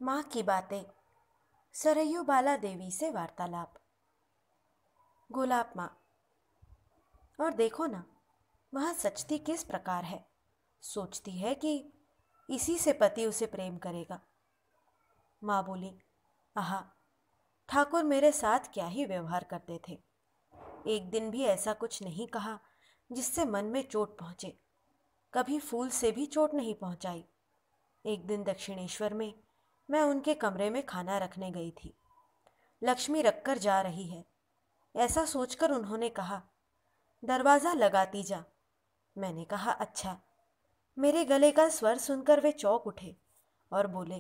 माँ की बातें। सरयू बाला देवी से वार्तालाप। गोलाब माँ। और देखो ना, वह सचती किस प्रकार है। सोचती है कि इसी से पति उसे प्रेम करेगा। माँ बोली, आहा, ठाकुर मेरे साथ क्या ही व्यवहार करते थे। एक दिन भी ऐसा कुछ नहीं कहा जिससे मन में चोट पहुँचे। कभी फूल से भी चोट नहीं पहुँचाई। एक दिन दक्षिणेश्वर में मैं उनके कमरे में खाना रखने गई थी। लक्ष्मी रखकर जा रही है, ऐसा सोचकर उन्होंने कहा, दरवाज़ा लगाती जा। मैंने कहा, अच्छा। मेरे गले का स्वर सुनकर वे चौंक उठे और बोले,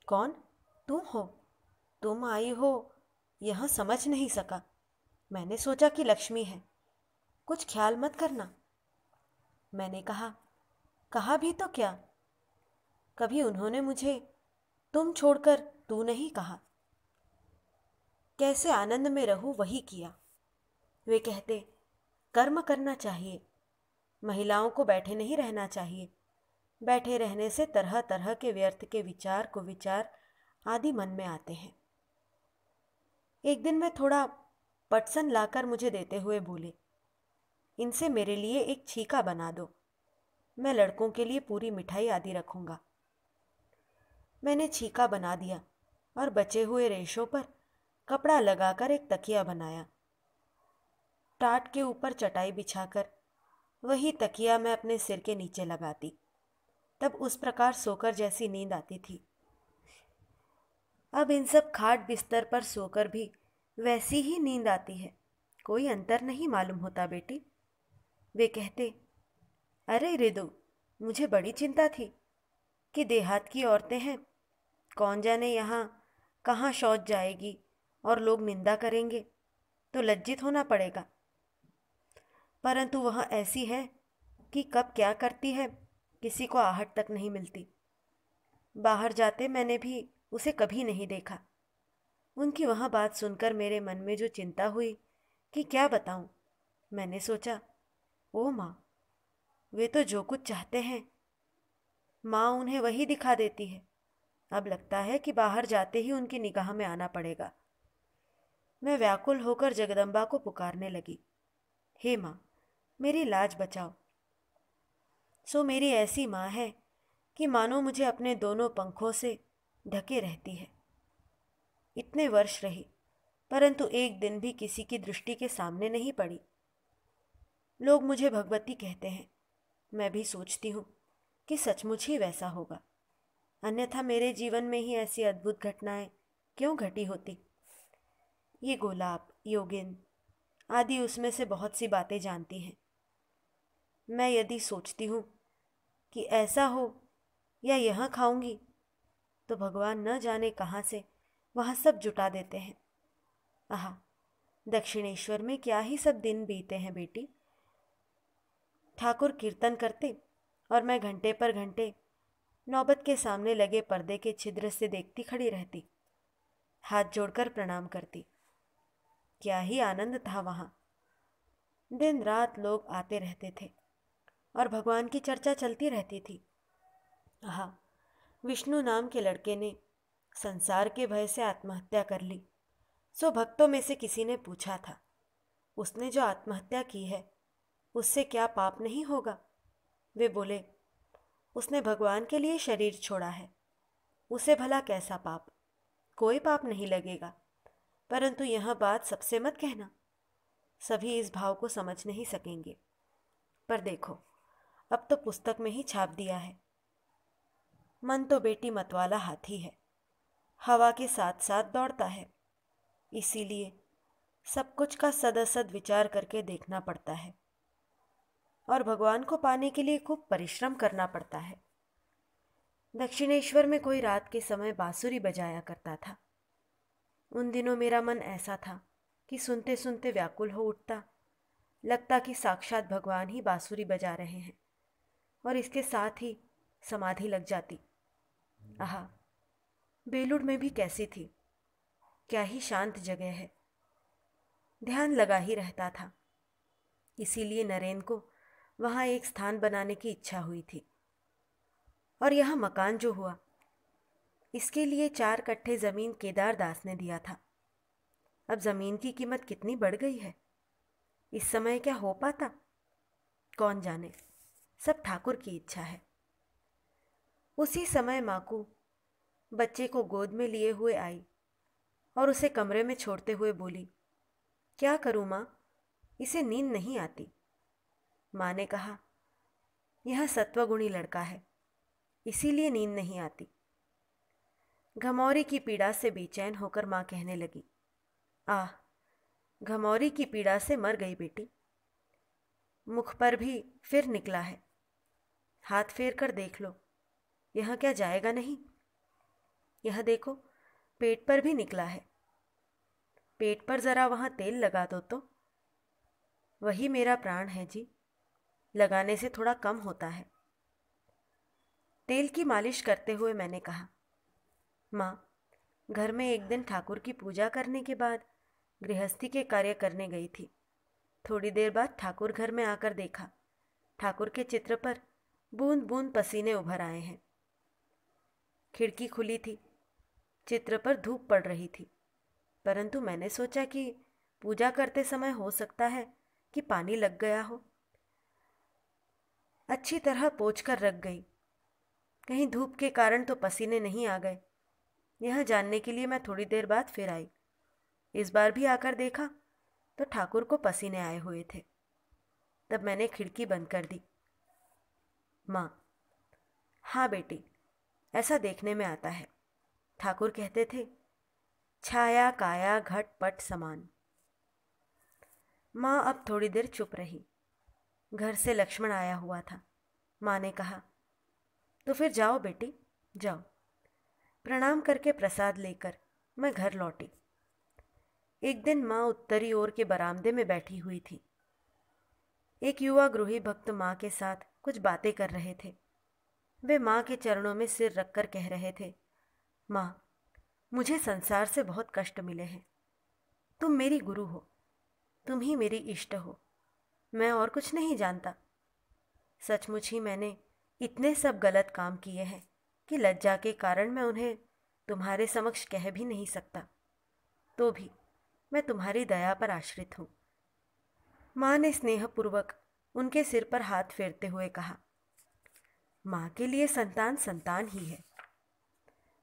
कौन? तुम हो? तुम आई हो यह समझ नहीं सका। मैंने सोचा कि लक्ष्मी है, कुछ ख्याल मत करना। मैंने कहा भी तो क्या। कभी उन्होंने मुझे तुम छोड़कर तू नहीं कहा। कैसे आनंद में रहूं वही किया। वे कहते, कर्म करना चाहिए, महिलाओं को बैठे नहीं रहना चाहिए। बैठे रहने से तरह तरह के व्यर्थ के विचार कुविचार आदि मन में आते हैं। एक दिन मैं थोड़ा पटसन लाकर मुझे देते हुए बोले, इनसे मेरे लिए एक छीका बना दो, मैं लड़कों के लिए पूरी मिठाई आदि रखूंगा। मैंने छीका बना दिया और बचे हुए रेशों पर कपड़ा लगाकर एक तकिया बनाया। टाट के ऊपर चटाई बिछाकर वही तकिया मैं अपने सिर के नीचे लगाती, तब उस प्रकार सोकर जैसी नींद आती थी। अब इन सब खाट बिस्तर पर सोकर भी वैसी ही नींद आती है। कोई अंतर नहीं मालूम होता बेटी। वे कहते, अरे रिदु, मुझे बड़ी चिंता थी कि देहात की औरतें हैं, कौन जाने यहाँ कहाँ शौच जाएगी और लोग निंदा करेंगे तो लज्जित होना पड़ेगा। परंतु वह ऐसी है कि कब क्या करती है किसी को आहट तक नहीं मिलती। बाहर जाते मैंने भी उसे कभी नहीं देखा। उनकी वह बात सुनकर मेरे मन में जो चिंता हुई कि क्या बताऊं। मैंने सोचा, ओ माँ, वे तो जो कुछ चाहते हैं माँ उन्हें वही दिखा देती है। अब लगता है कि बाहर जाते ही उनकी निगाह में आना पड़ेगा। मैं व्याकुल होकर जगदम्बा को पुकारने लगी, हे माँ, मेरी लाज बचाओ। सो मेरी ऐसी माँ है कि मानो मुझे अपने दोनों पंखों से ढके रहती है। इतने वर्ष रही, परंतु एक दिन भी किसी की दृष्टि के सामने नहीं पड़ी। लोग मुझे भगवती कहते हैं। मैं भी सोचती हूँ कि सचमुच ही वैसा होगा, अन्यथा मेरे जीवन में ही ऐसी अद्भुत घटनाएं क्यों घटी होती। ये गोलाब, योगिन आदि उसमें से बहुत सी बातें जानती हैं। मैं यदि सोचती हूँ कि ऐसा हो या यहाँ खाऊंगी तो भगवान न जाने कहाँ से वहाँ सब जुटा देते हैं। आह, दक्षिणेश्वर में क्या ही सब दिन बीते हैं बेटी। ठाकुर कीर्तन करते और मैं घंटे पर घंटे नौबत के सामने लगे पर्दे के छिद्र से देखती खड़ी रहती, हाथ जोड़कर प्रणाम करती। क्या ही आनंद था वहाँ। दिन रात लोग आते रहते थे और भगवान की चर्चा चलती रहती थी। हाँ, विष्णु नाम के लड़के ने संसार के भय से आत्महत्या कर ली। सो भक्तों में से किसी ने पूछा था, उसने जो आत्महत्या की है उससे क्या पाप नहीं होगा। वे बोले, उसने भगवान के लिए शरीर छोड़ा है, उसे भला कैसा पाप। कोई पाप नहीं लगेगा। परंतु यह बात सबसे मत कहना, सभी इस भाव को समझ नहीं सकेंगे। पर देखो, अब तो पुस्तक में ही छाप दिया है। मन तो बेटी मतवाला हाथी है, हवा के साथ साथ दौड़ता है। इसीलिए सब कुछ का सदसद विचार करके देखना पड़ता है और भगवान को पाने के लिए खूब परिश्रम करना पड़ता है। दक्षिणेश्वर में कोई रात के समय बांसुरी बजाया करता था। उन दिनों मेरा मन ऐसा था कि सुनते सुनते व्याकुल हो उठता, लगता कि साक्षात भगवान ही बांसुरी बजा रहे हैं, और इसके साथ ही समाधि लग जाती। आहा, बेलूड़ में भी कैसी थी, क्या ही शांत जगह है। ध्यान लगा ही रहता था। इसीलिए नरेन को वहाँ एक स्थान बनाने की इच्छा हुई थी। और यह मकान जो हुआ, इसके लिए 4 कट्ठे ज़मीन केदार दास ने दिया था। अब ज़मीन की कीमत कितनी बढ़ गई है। इस समय क्या हो पाता, कौन जाने। सब ठाकुर की इच्छा है। उसी समय माकू बच्चे को गोद में लिए हुए आई और उसे कमरे में छोड़ते हुए बोली, क्या करूँ माँ, इसे नींद नहीं आती। माँ ने कहा, यह सत्वगुणी लड़का है, इसीलिए नींद नहीं आती। घमौरी की पीड़ा से बेचैन होकर माँ कहने लगी, आह, घमौरी की पीड़ा से मर गई बेटी। मुख पर भी फिर निकला है, हाथ फेर कर देख लो, यह क्या जाएगा नहीं। यह देखो, पेट पर भी निकला है। पेट पर जरा वहाँ तेल लगा दो तो। वही मेरा प्राण है जी, लगाने से थोड़ा कम होता है। तेल की मालिश करते हुए मैंने कहा, माँ, घर में एक दिन ठाकुर की पूजा करने के बाद गृहस्थी के कार्य करने गई थी। थोड़ी देर बाद ठाकुर घर में आकर देखा, ठाकुर के चित्र पर बूंद बूंद पसीने उभर आए हैं। खिड़की खुली थी, चित्र पर धूप पड़ रही थी, परंतु मैंने सोचा कि पूजा करते समय हो सकता है कि पानी लग गया हो। अच्छी तरह पोंछ कर रख गई, कहीं धूप के कारण तो पसीने नहीं आ गए। यह जानने के लिए मैं थोड़ी देर बाद फिर आई। इस बार भी आकर देखा तो ठाकुर को पसीने आए हुए थे। तब मैंने खिड़की बंद कर दी। माँ, हाँ बेटी, ऐसा देखने में आता है। ठाकुर कहते थे, छाया काया घट पट समान। माँ अब थोड़ी देर चुप रही। घर से लक्ष्मण आया हुआ था। माँ ने कहा, तो फिर जाओ बेटी, जाओ। प्रणाम करके प्रसाद लेकर मैं घर लौटी। एक दिन माँ उत्तरी ओर के बरामदे में बैठी हुई थी। एक युवा गृही भक्त माँ के साथ कुछ बातें कर रहे थे। वे माँ के चरणों में सिर रखकर कह रहे थे, माँ, मुझे संसार से बहुत कष्ट मिले हैं। तुम मेरी गुरु हो, तुम ही मेरी इष्ट हो, मैं और कुछ नहीं जानता। सचमुच ही मैंने इतने सब गलत काम किए हैं कि लज्जा के कारण मैं उन्हें तुम्हारे समक्ष कह भी नहीं सकता। तो भी मैं तुम्हारी दया पर आश्रित हूँ। माँ ने स्नेहपूर्वक उनके सिर पर हाथ फेरते हुए कहा, माँ के लिए संतान संतान ही है।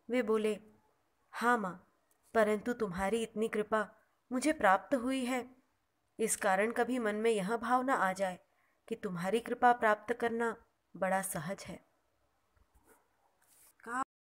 वे बोले, हाँ माँ, परंतु तुम्हारी इतनी कृपा मुझे प्राप्त हुई है, इस कारण कभी मन में यह भावना आ जाए कि तुम्हारी कृपा प्राप्त करना बड़ा सहज है।